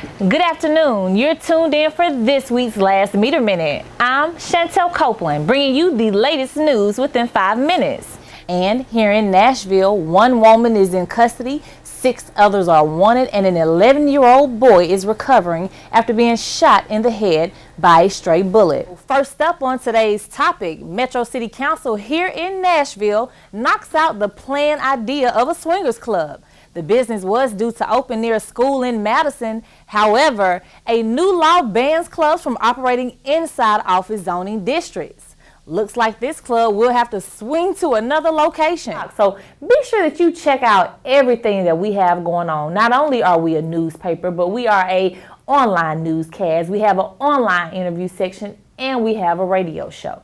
Good afternoon. You're tuned in for this week's Last Meter Minute. I'm Chantell Copeland, bringing you the latest news within 5 minutes. And here in Nashville, one woman is in custody, 6 others are wanted, and an 11-year-old boy is recovering after being shot in the head by a stray bullet. First up on today's topic, Metro City Council here in Nashville knocks out the planned idea of a swingers club. The business was due to open near a school in Madison. However, a new law bans clubs from operating inside office zoning districts. Looks like this club will have to swing to another location. So be sure that you check out everything that we have going on. Not only are we a newspaper, but we are a online newscast. We have an online interview section and we have a radio show.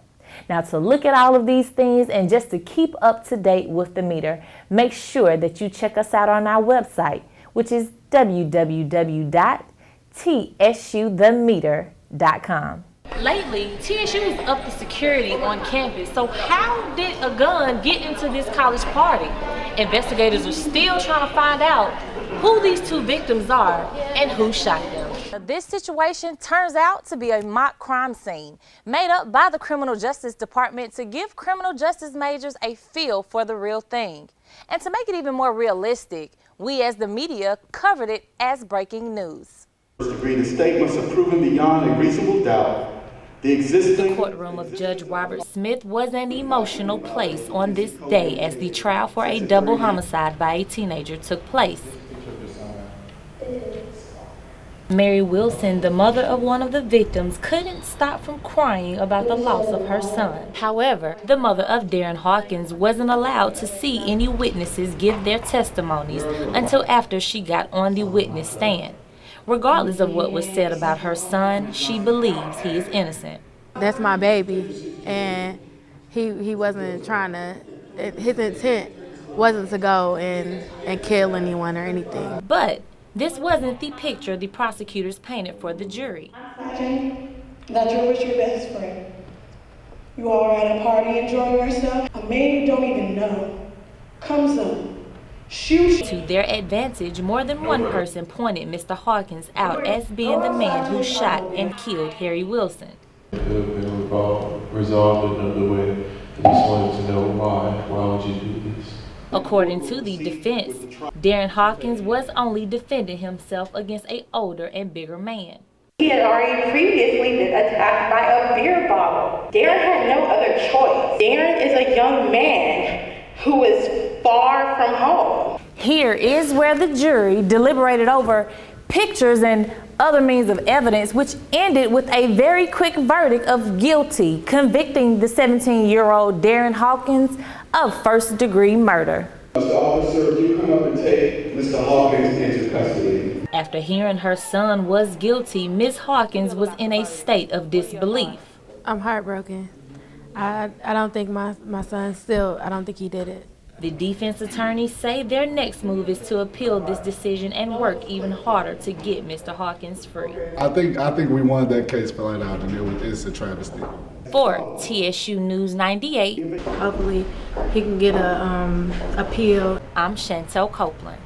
Now, to look at all of these things and just to keep up to date with the meter, make sure that you check us out on our website, which is www.tsuthemeter.com. Lately, TSU has upped the security on campus. So how did a gun get into this college party? Investigators are still trying to find out who these 2 victims are and who shot them. This situation turns out to be a mock crime scene made up by the Criminal Justice Department to give criminal justice majors a feel for the real thing. And to make it even more realistic, we as the media covered it as breaking news. The statements are proven beyond a reasonable doubt. The courtroom of Judge Robert Smith was an emotional place on this day as the trial for a double homicide by a teenager took place. Mary Wilson, the mother of one of the victims, couldn't stop from crying about the loss of her son. However, the mother of Darren Hawkins wasn't allowed to see any witnesses give their testimonies until after she got on the witness stand. Regardless of what was said about her son, she believes he is innocent. That's my baby, and he wasn't trying to, his intent wasn't to go and kill anyone or anything. But this wasn't the picture the prosecutors painted for the jury. That Joe was your best friend. You all are at a party enjoying yourself. A man you don't even know comes up, shoots. To their advantage, more than one person pointed Mr. Hawkins out as being the man who shot and killed Harry Wilson. It could have been resolved in another way. I just wanted to know why would you do this? According to the defense, Darren Hawkins was only defending himself against an older and bigger man. He had already previously been attacked by a beer bottle. Darren had no other choice. Darren is a young man who is far from home. Here is where the jury deliberated over pictures and other means of evidence, which ended with a very quick verdict of guilty, convicting the 17-year-old Darren Hawkins of first-degree murder. Mr. Officer, you come up and take Mr. Hawkins into custody. After hearing her son was guilty, Ms. Hawkins was in a state of disbelief. I'm heartbroken. I don't think my son I don't think he did it. The defense attorneys say their next move is to appeal this decision and work even harder to get Mr. Hawkins free. I think we won that case flat out, and it's a travesty. For TSU News 98, Hopefully he can get a appeal. I'm Chantell Copeland.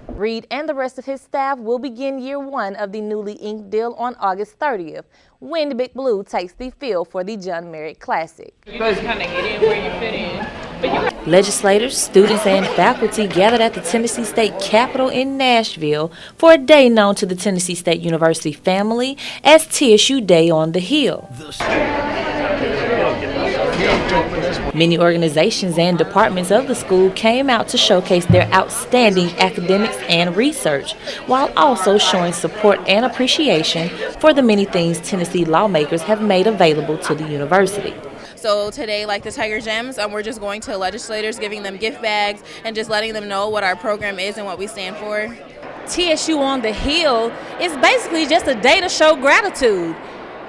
Reed and the rest of his staff will begin year 1 of the newly inked deal on August 30th, when the Big Blue takes the field for the John Merritt Classic. You just kind of get in where you fit in. Legislators, students, and faculty gathered at the Tennessee State Capitol in Nashville for a day known to the Tennessee State University family as TSU Day on the Hill. Many organizations and departments of the school came out to showcase their outstanding academics and research, while also showing support and appreciation for the many things Tennessee lawmakers have made available to the university. So today, like the Tiger Gems, we're just going to legislators, giving them gift bags and just letting them know what our program is and what we stand for. TSU on the Hill is basically just a day to show gratitude.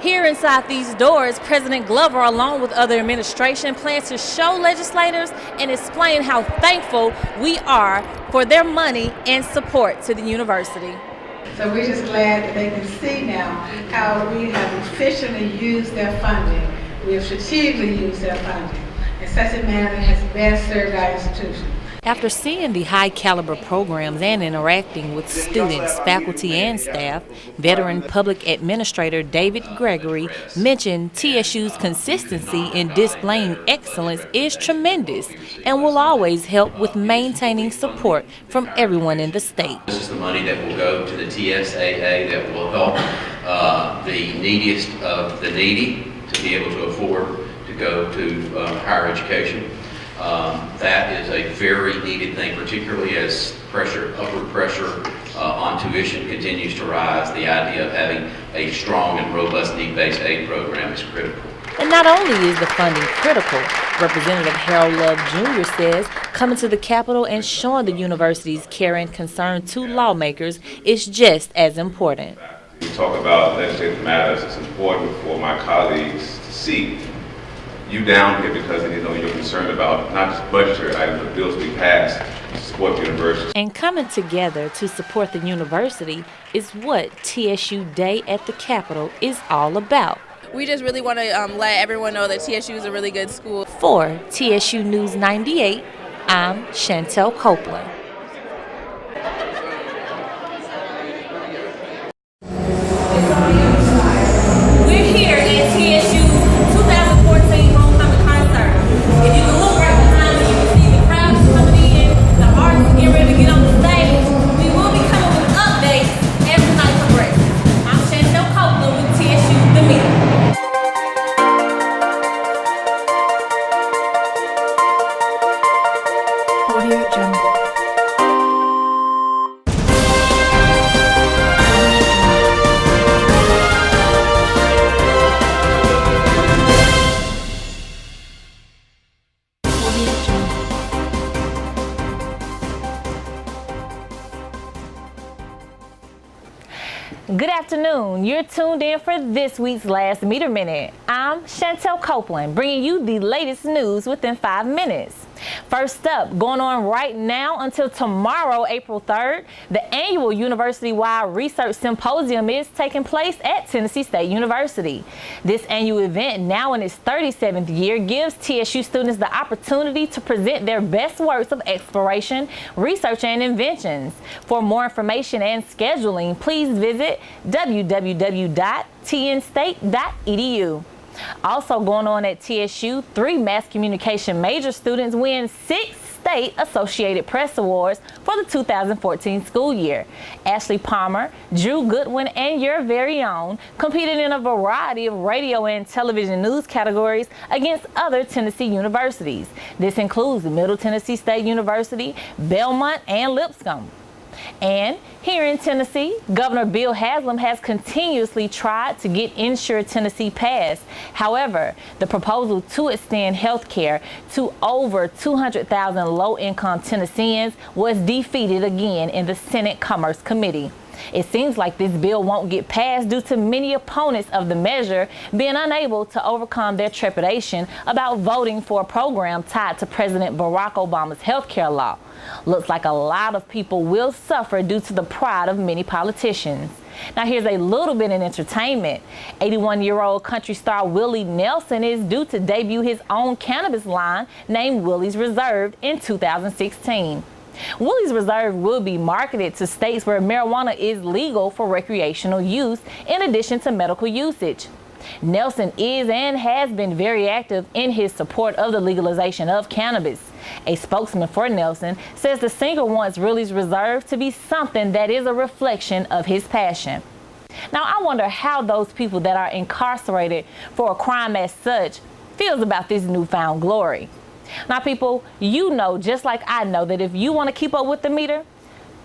Here inside these doors, President Glover, along with other administration, plans to show legislators and explain how thankful we are for their money and support to the university. So we're just glad that they can see now how we have efficiently used their funding. We have strategically used their funding in such a manner that has best served our institution. After seeing the high caliber programs and interacting with students, faculty, and staff, veteran public administrator David Gregory mentioned TSU's consistency in displaying excellence is tremendous and will always help with maintaining support from everyone in the state. This is the money that will go to the TSAA that will help the neediest of the needy to be able to afford to go to higher education. That is a very needed thing, particularly as upward pressure on tuition continues to rise. The idea of having a strong and robust need-based aid program is critical. And not only is the funding critical, Representative Harold Love Jr. says coming to the Capitol and showing the university's care and concern to lawmakers is just as important. We talk about legislative matters. It's important for my colleagues to see you down here because they know you're concerned about not just budgetary items, but bills we pass to support the university. And coming together to support the university is what TSU Day at the Capitol is all about. We just really want to let everyone know that TSU is a really good school. For TSU News 98, I'm Chantell Copeland. We're here at TSU's 2014 homecoming concert. If you can look right behind me, you can see the crowd is coming in, the artists getting ready to get on the stage. We will be coming with updates as the night progresses. I'm Chantell Copeland with TSU The Meeting. Good afternoon. You're tuned in for this week's Last Meter Minute. I'm Chantell Copeland, bringing you the latest news within 5 minutes. First up, going on right now until tomorrow, April 3rd, the annual university-wide research symposium is taking place at Tennessee State University. This annual event, now in its 37th year, gives TSU students the opportunity to present their best works of exploration, research, and inventions. For more information and scheduling, please visit www.tnstate.edu. Also going on at TSU, 3 mass communication major students win 6 state Associated Press Awards for the 2014 school year. Ashley Palmer, Drew Goodwin, and your very own competed in a variety of radio and television news categories against other Tennessee universities. This includes Middle Tennessee State University, Belmont, and Lipscomb. And here in Tennessee, Governor Bill Haslam has continuously tried to get Insure Tennessee passed. However, the proposal to extend health care to over 200,000 low-income Tennesseans was defeated again in the Senate Commerce Committee. It seems like this bill won't get passed due to many opponents of the measure being unable to overcome their trepidation about voting for a program tied to President Barack Obama's health care law. Looks like a lot of people will suffer due to the pride of many politicians. Now here's a little bit in entertainment. 81-year-old country star Willie Nelson is due to debut his own cannabis line named Willie's Reserve in 2016. Willie's Reserve will be marketed to states where marijuana is legal for recreational use in addition to medical usage. Nelson is and has been very active in his support of the legalization of cannabis. A spokesman for Nelson says the singer wants Willie's Reserve to be something that is a reflection of his passion. Now I wonder how those people that are incarcerated for a crime as such feels about this newfound glory. Now people, you know just like I know that if you want to keep up with the meter,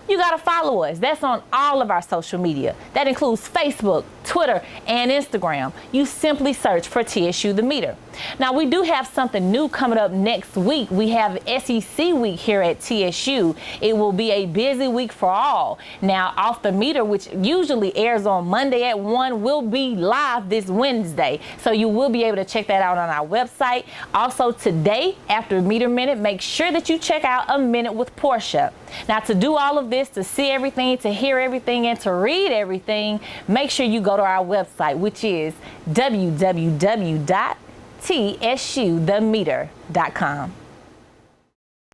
you gotta follow us. That's on all of our social media. That includes Facebook, Twitter, and Instagram. You simply search for TSU The Meter. Now we do have something new coming up next week. We have SEC week here at TSU. It will be a busy week for all. Now Off the Meter, which usually airs on Monday at 1, will be live this Wednesday. So you will be able to check that out on our website. Also today, after Meter Minute, make sure that you check out A Minute with Portia. Now to do all of this, to see everything, to hear everything, and to read everything, make sure you go to our website, which is www.tsuthemeter.com.